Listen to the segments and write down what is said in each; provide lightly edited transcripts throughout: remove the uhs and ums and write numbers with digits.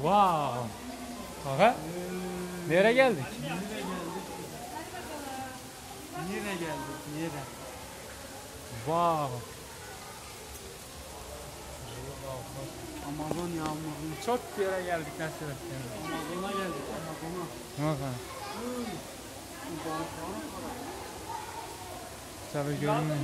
Wow. Aga. Nereye geldik? Yine geldik. Yine. Wow. Amazon yağmurlu. Çok yere geldik nasıl ettin? Amazon'a geldik. Amazon'a. Aha. Tabii görünmüyor.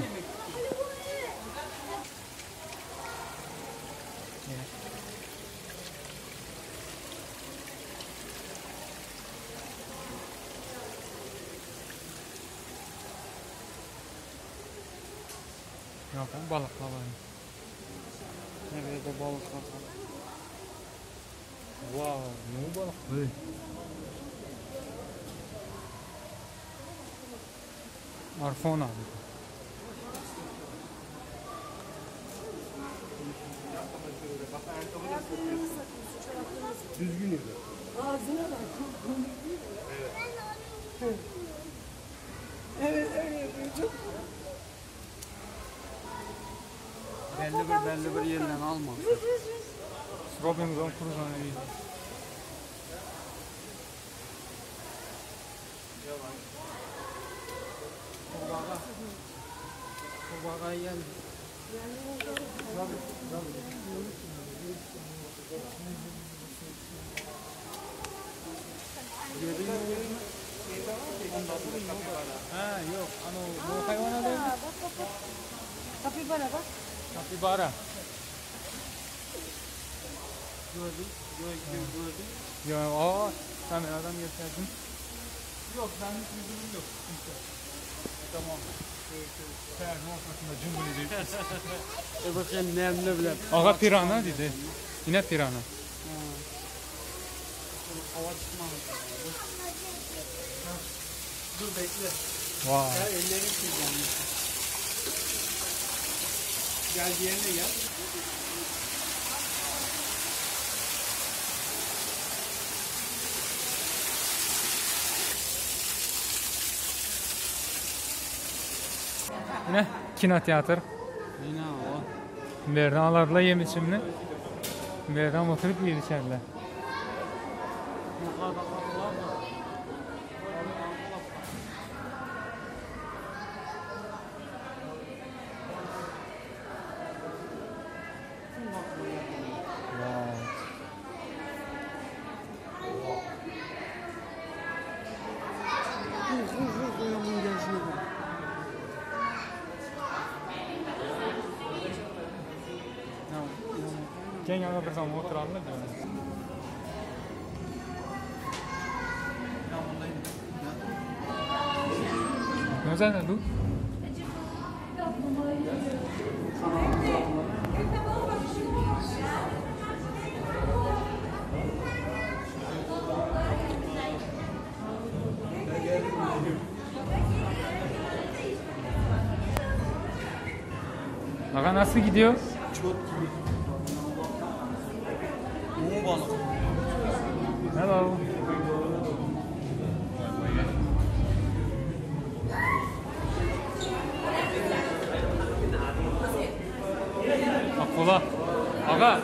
Yok, balıklar var. Nerede balıklar var? Wow, ne balık? Hey. Arfona. Düzgün yürü. Ağzına bak. Evet. Evet öyle yapıyor. Çok Belli bir yerden alma. Robinson Crusoe'na iyi. Kurbağa geldi. Ha yok, bu hayvan adı ne? kapibara bak. Kapibara. Gördüm. Gördüm. Ya o kameradan gösterdin. Yok ben hiç yüzümüm yok. Tamam. Şehrin ortasında cümbül edip. Bakın nemli bile. Ağa pirana dedi. Yine pirana. Hava çıkmamış. Dur bekle. Vay. Gel ellerini sileceğim. Gel diğerine gel. Yine kinotiyatr. Yine o. Berden alarla yem içimini. Berden oturup yer içerler. Yukarıda kapılar var. Gel yana bir zaman oturalım da diyorum. Ne zaten bu? Aga nasıl gidiyor? Çok iyi. Bu balık. Hello. Akula. Aga.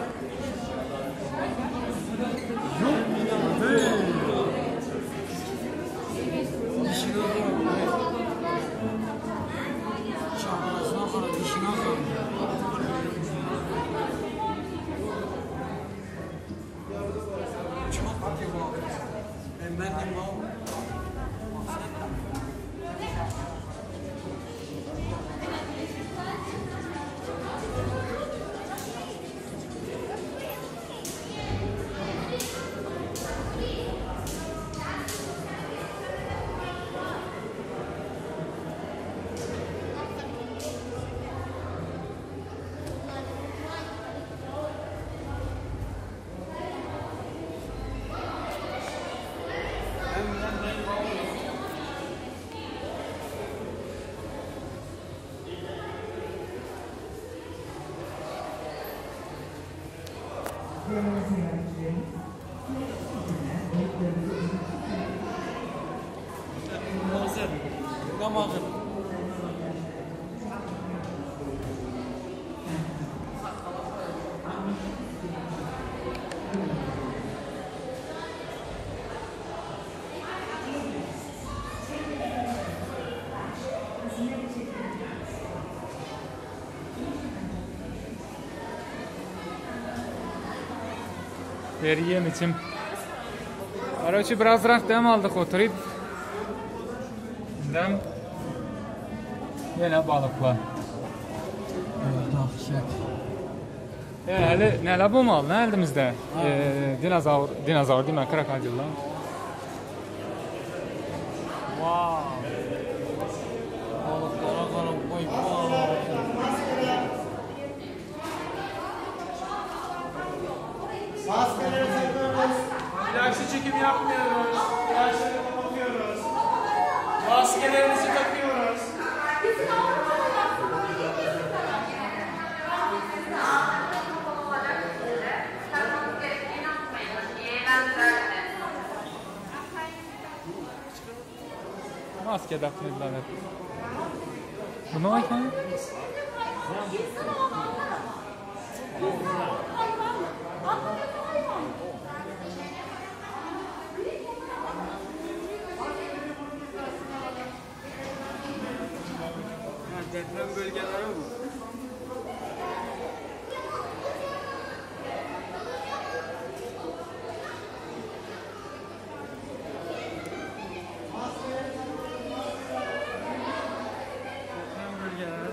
Hazır. Ramazan. Veriyem içim. Короче, birazdan dem aldık oturup. Dem. Yine balıklar. Hele neler bu mal? Ne elimizde? Dinozor değil mi? Krokodil lan. Wow. Balıklara karım koy. Maskeleri takıyoruz. Flaşı çekim yapmıyoruz. Flaşları kapatıyoruz. Maskelerimizi takıyoruz. Maske takmadılar hep. Buna bak lan. Deprem bölgeleri bu. Deprem bölgeleri.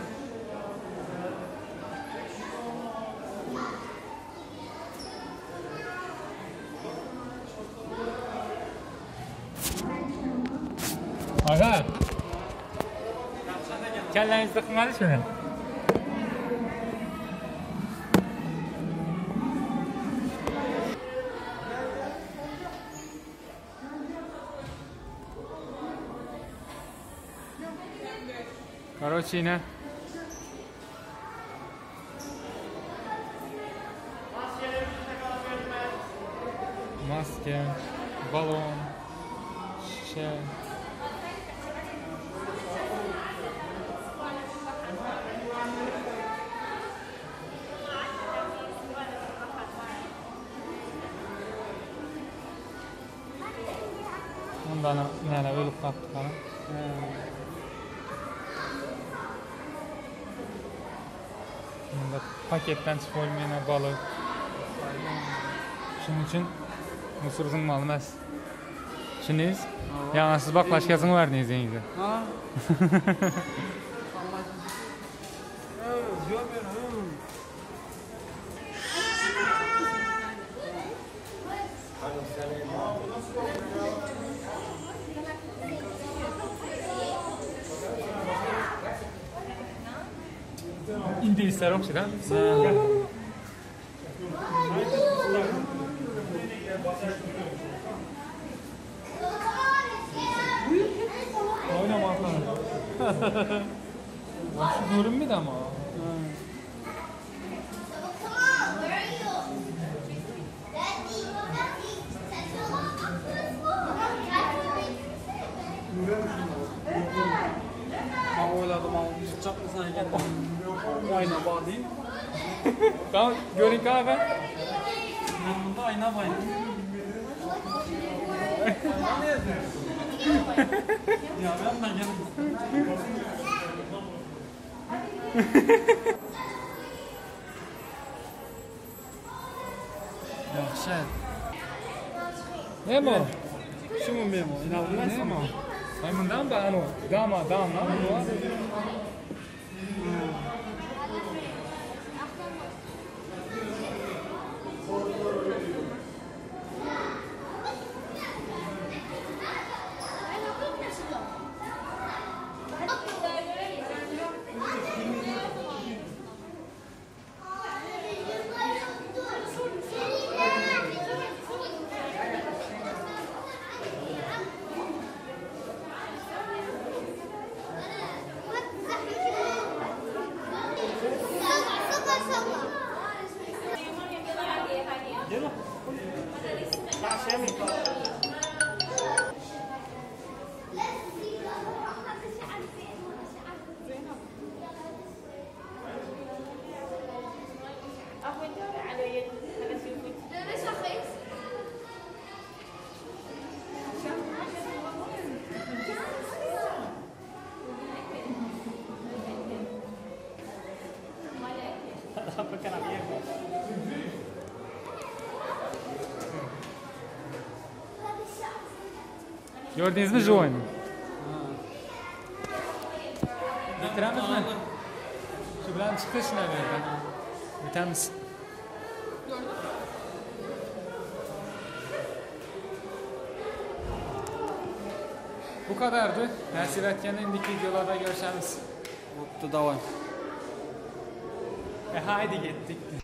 Aga. Kelleniz tıkmadı şöyle. Короче yine maske, balon, şişe. Ondan neler ölüp kaptılar. Bunda paketten çıkıp olmayan balık. Şunun için Mısır'ın malı emas. Şuniz? Yani siz bak başkasını verdiniz yenge. Ha? Görmüyorum. İngilizler okşadan. Oynama falan. Şu görünmedi ama. Ben oyladım ama tutacak mı sana gel. Ayna bağlayayım. Tamam, görün kahve. Yanında ayna bağlayayım. Ya ben de gelin. Yaxşı. Ne mi o? Şu mu benim o? İnanılmaz Ne mi mı? o? Maymundan mı? Ano, dama, lan bu. Gördünüz mü şu oyunu? Bitiremiz mi? Şu bilen çıkış ne böyle? Bitemiz. Bu kadardı. Nasip etken indiki videolarda görüşürüz. Mutlu devam. Haydi gittik.